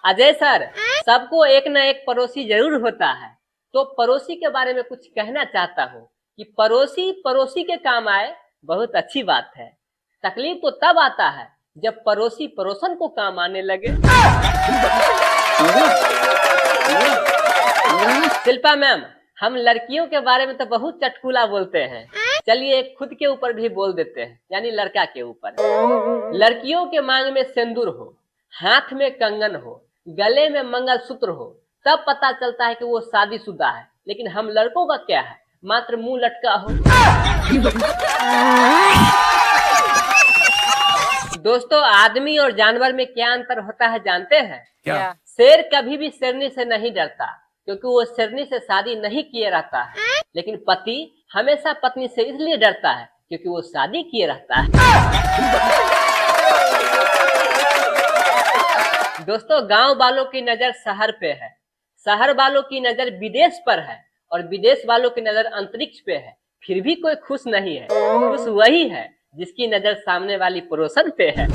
Ajay sir, सबको एक न एक पड़ोसी जरूर होता है। तो पड़ोसी के बारे में कुछ कहना चाहता हूँ कि पड़ोसी पड़ोसी के काम आए, बहुत अच्छी बात है। तकलीफ तो तब आता है जब पड़ोसी पड़ोसन को काम आने लगे। शिल्पा मैम, हम लड़कियों के बारे में तो बहुत चटकुला बोलते हैं, चलिए खुद के ऊपर भी बोल देते हैं, यानी लड़का के ऊपर। लड़कियों के मांग में सिंदूर हो, हाथ में कंगन हो, गले में मंगलसूत्र हो, तब पता चलता है कि वो शादीशुदा है। लेकिन हम लड़कों का क्या है, मात्र मुंह लटका हो। दोस्तों, आदमी और जानवर में क्या अंतर होता है जानते हैं? क्या? शेर कभी भी शेरनी से नहीं डरता, क्योंकि वो शेरनी से शादी नहीं किए रहता है। लेकिन पति हमेशा पत्नी से इसलिए डरता है क्योंकि वो शादी किए रहता है। दोस्तों, गांव वालों की नजर शहर पे है, शहर वालों की नजर विदेश पर है, और विदेश वालों की नजर अंतरिक्ष पे है। फिर भी कोई खुश नहीं है। खुश वही है जिसकी नजर सामने वाली पड़ोसन पे है।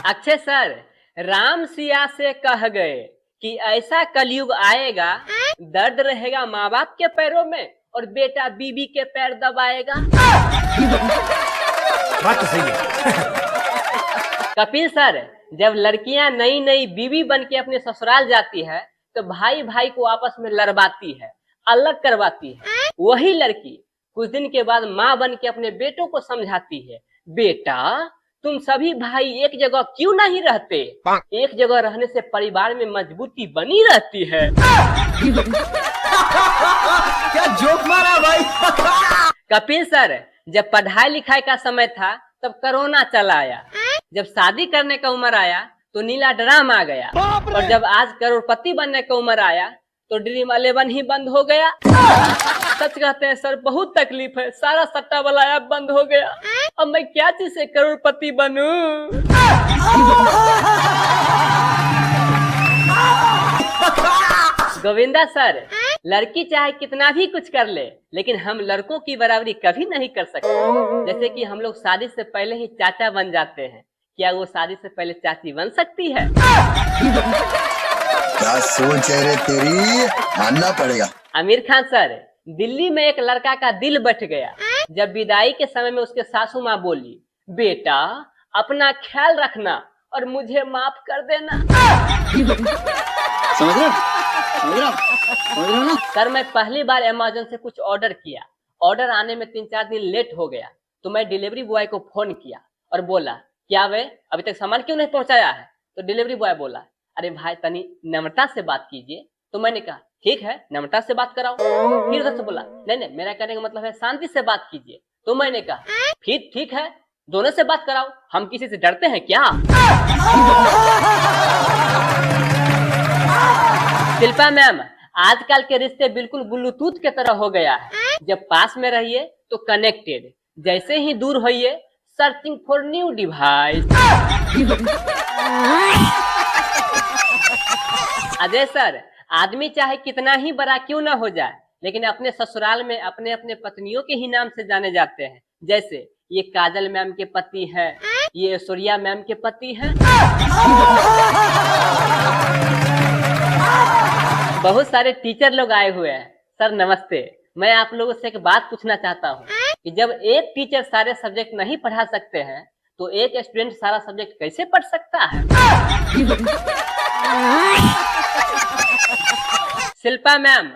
अक्षय सर, राम सिया से कह गए कि ऐसा कलयुग आएगा, दर्द रहेगा माँ बाप के पैरों में और बेटा बीबी के पैर दबाएगा। बात तो सही है। कपिल सर, जब लड़कियां नई नई बीवी बन के अपने ससुराल जाती है तो भाई भाई को आपस में लड़वाती है, अलग करवाती है। वही लड़की कुछ दिन के बाद माँ बन के अपने बेटों को समझाती है, बेटा तुम सभी भाई एक जगह क्यों नहीं रहते? एक जगह रहने से परिवार में मजबूती बनी रहती है। क्या जोक मारा भाई। कपिल सर, जब पढ़ाई लिखाई का समय था तब कोरोना चला आया। जब शादी करने का उम्र आया तो नीला ड्राम आ गया, और जब आज करोड़पति बनने का उम्र आया तो ड्रीम 11 ही बंद हो गया। सच कहते हैं सर, बहुत तकलीफ है, सारा सट्टा वाला ऐप बंद हो गया। अब मैं क्या चीज से करोड़पति बनूं? गोविंदा सर, लड़की चाहे कितना भी कुछ कर ले, लेकिन हम लड़कों की बराबरी कभी नहीं कर सकते। जैसे कि हम लोग शादी से पहले ही चाचा बन जाते हैं, क्या वो शादी से पहले चाची बन सकती है? क्या सोच है रे तेरी, मानना पड़ेगा। आमिर खान सर, दिल्ली में एक लड़का का दिल बैठ गया जब विदाई के समय में उसके सासू माँ बोली, बेटा अपना ख्याल रखना और मुझे माफ कर देना। समझ रहे ना? सर, मैं पहली बार अमेज़न से कुछ ऑर्डर किया, ऑर्डर आने में 3-4 दिन लेट हो गया, तो मैं डिलीवरी बॉय को फोन किया और बोला, क्या वे अभी तक सामान क्यों नहीं पहुंचाया है? तो डिलीवरी बॉय बोला, अरे भाई तनी नम्रता से बात कीजिए। तो मैंने कहा ठीक है, नम्रता से बात कराओ। फिर उधर से बोला, नहीं, मेरा कहने का मतलब है शांति से बात कीजिए। तो मैंने कहा फिर ठीक है, दोनों से बात कराओ, हम किसी से डरते हैं क्या? शिल्पा मैम, आजकल के रिश्ते बिल्कुल ब्लूटूथ के तरह हो गया है। जब पास में रहिए तो कनेक्टेड, जैसे ही दूर होइए searching for new device. Ajay sir, आदमी चाहे कितना ही बड़ा क्यों ना हो जाए, लेकिन अपने ससुराल में अपने अपने पत्नियों के ही नाम से जाने जाते हैं। जैसे ये काजल मैम के पति है, ये ऐश्वर्या मैम के पति हैं। बहुत सारे टीचर लोग आए हुए हैं। सर नमस्ते, मैं आप लोगों से एक बात पूछना चाहता हूँ कि जब एक टीचर सारे सब्जेक्ट नहीं पढ़ा सकते हैं तो एक स्टूडेंट सारा सब्जेक्ट कैसे पढ़ सकता है? शिल्पा मैम,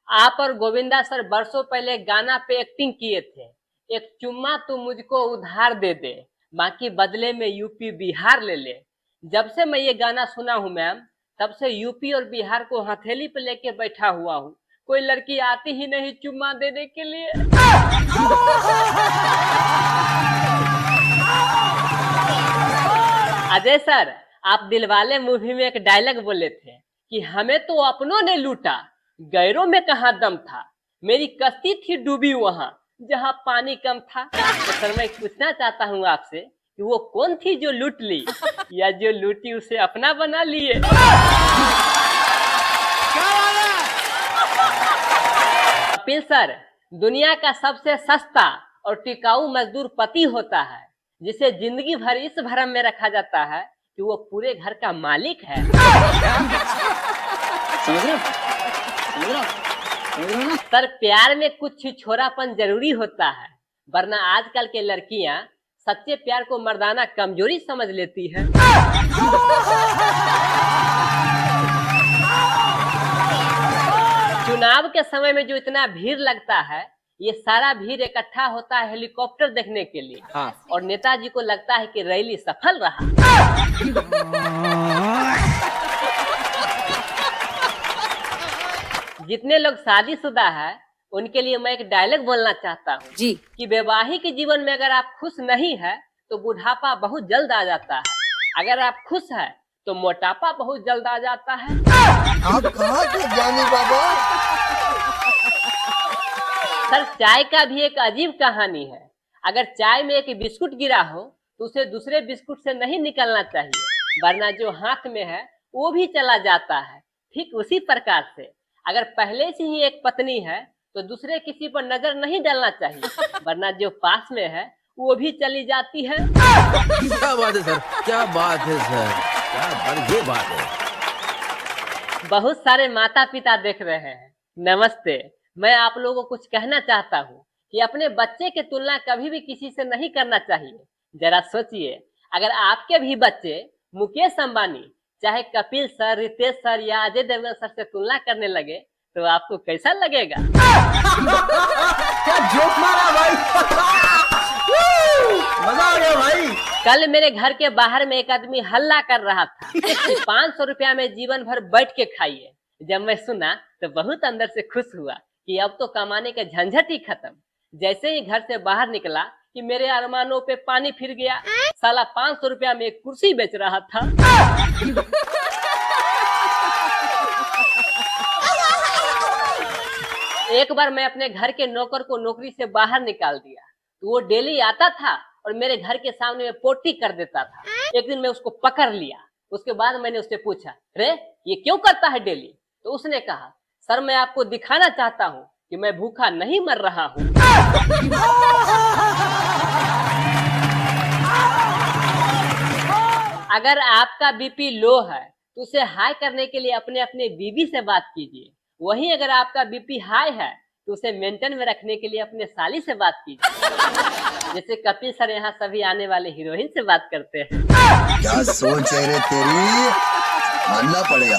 आप और गोविंदा सर बरसों पहले गाना पे एक्टिंग किए थे, एक चुम्मा तू मुझको उधार दे दे, बाकी बदले में यूपी बिहार ले ले। जब से मैं ये गाना सुना हूँ मैम, तब से यूपी और बिहार को हथेली पे लेके बैठा हुआ हूँ, कोई लड़की आती ही नहीं चुम्मा देने के लिए। अजय सर, आप दिलवाले मूवी में एक डायलॉग बोले थे कि हमें तो अपनों ने लूटा, गैरों में कहाँ दम था, मेरी कश्ती थी डूबी वहां जहां पानी कम था। तो सर मैं पूछना चाहता हूँ आपसे कि वो कौन थी जो लूट ली, या जो लूटी उसे अपना बना लिए? कपिल सर, दुनिया का सबसे सस्ता और टिकाऊ मजदूर पति होता है, जिसे जिंदगी भर इस भ्रम में रखा जाता है कि वो पूरे घर का मालिक है। समझ रहे हो? समझ रहे हो? समझ रहे हो ना? सर, प्यार में कुछ छिछोरापन जरूरी होता है, वरना आजकल के लड़कियां सच्चे प्यार को मर्दाना कमजोरी समझ लेती है। चुनाव के समय में जो इतना भीड़ लगता है, ये सारा भीड़ इकट्ठा होता है हेलीकॉप्टर देखने के लिए। हाँ। और नेताजी को लगता है कि रैली सफल रहा। जितने लोग शादीशुदा है उनके लिए मैं एक डायलॉग बोलना चाहता हूँ जी। कि वैवाहिक जीवन में अगर आप खुश नहीं है तो बुढ़ापा बहुत जल्द आ जाता है, अगर आप खुश है तो मोटापा बहुत जल्द आ जाता है। आप कहाँ के ज्ञानी बाबा? सर, चाय का भी एक अजीब कहानी है। अगर चाय में एक बिस्कुट गिरा हो तो उसे दूसरे बिस्कुट से नहीं निकलना चाहिए, वरना जो हाथ में है वो भी चला जाता है। ठीक उसी प्रकार से अगर पहले से ही एक पत्नी है तो दूसरे किसी पर नजर नहीं डालना चाहिए, वरना जो पास में है वो भी चली जाती है। क्या बात है सर, क्या बात है सर, क्या ये बात है। बहुत सारे माता पिता देख रहे हैं। नमस्ते, मैं आप लोगों को कुछ कहना चाहता हूँ कि अपने बच्चे की तुलना कभी भी किसी से नहीं करना चाहिए। जरा सोचिए, अगर आपके भी बच्चे मुकेश अंबानी, चाहे कपिल सर, रितेश सर या अजय देवगन सर से तुलना करने लगे तो आपको कैसा लगेगा? क्या जोक मारा भाई। मजा आ गया भाई। कल मेरे घर के बाहर में एक आदमी हल्ला कर रहा था कि 500 रुपया में जीवन भर बैठ के खाइए। जब मैं सुना तो बहुत अंदर से खुश हुआ कि अब तो कमाने का झंझट ही खत्म। जैसे ही घर से बाहर निकला कि मेरे अरमानों पे पानी फिर गया। साला 500 रुपया में एक कुर्सी बेच रहा था। एक बार मैं अपने घर के नौकर को नौकरी से बाहर निकाल दिया तो वो डेली आता था और मेरे घर के सामने में पोटी कर देता था। एक दिन मैं उसको पकड़ लिया। उसके बाद मैंने उससे पूछा, रे ये क्यों करता है डेली? तो उसने कहा, सर मैं आपको दिखाना चाहता हूँ कि मैं भूखा नहीं मर रहा हूँ। अगर आपका बीपी लो है तो उसे हाई करने के लिए अपने अपने बीवी से बात कीजिए। वहीं अगर आपका बीपी हाई है तो उसे मेंटेन में रखने के लिए अपने साली से बात कीजिए। जैसे कपिल सर यहाँ सभी आने वाले हीरोइन से बात करते हैं। क्या सोच है रे तेरी, मानना पड़ेगा।